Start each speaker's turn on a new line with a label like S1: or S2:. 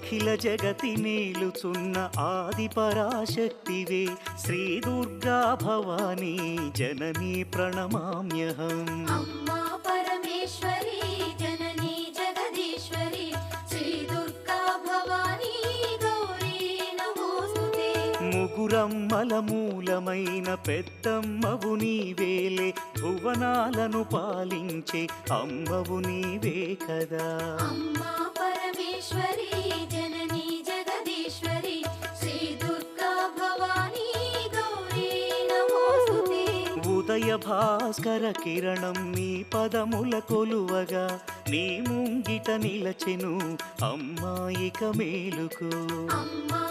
S1: అఖిల జగతి నేలుచున్న ఆది పరాశక్తివే శ్రీ దుర్గా భవానీ జననీ ప్రణమామ్యహం.
S2: అమ్మా పరమేశ్వరి జననీ జగదీశ్వరి శ్రీ దుర్గా భవానీ గౌరీ నమోస్తుతే.
S1: ముగురమ్మల మూలమైన పెద్దమ్మవు నీవేలే భువనాలను పాలించే అమ్మవు నీవే కదా.
S2: అమ్మా పరమేశ్వరి జననీ జగదీశ్వరి శ్రీ దుర్గా భవానీ గౌరీ నమోస్తుతే.
S1: ఉదయ భాస్కర కిరణం నీ పదముల కొలువగా నీ ముంగిట నిలచెను అమ్మాయిక మేలుకు.
S2: అమ్మా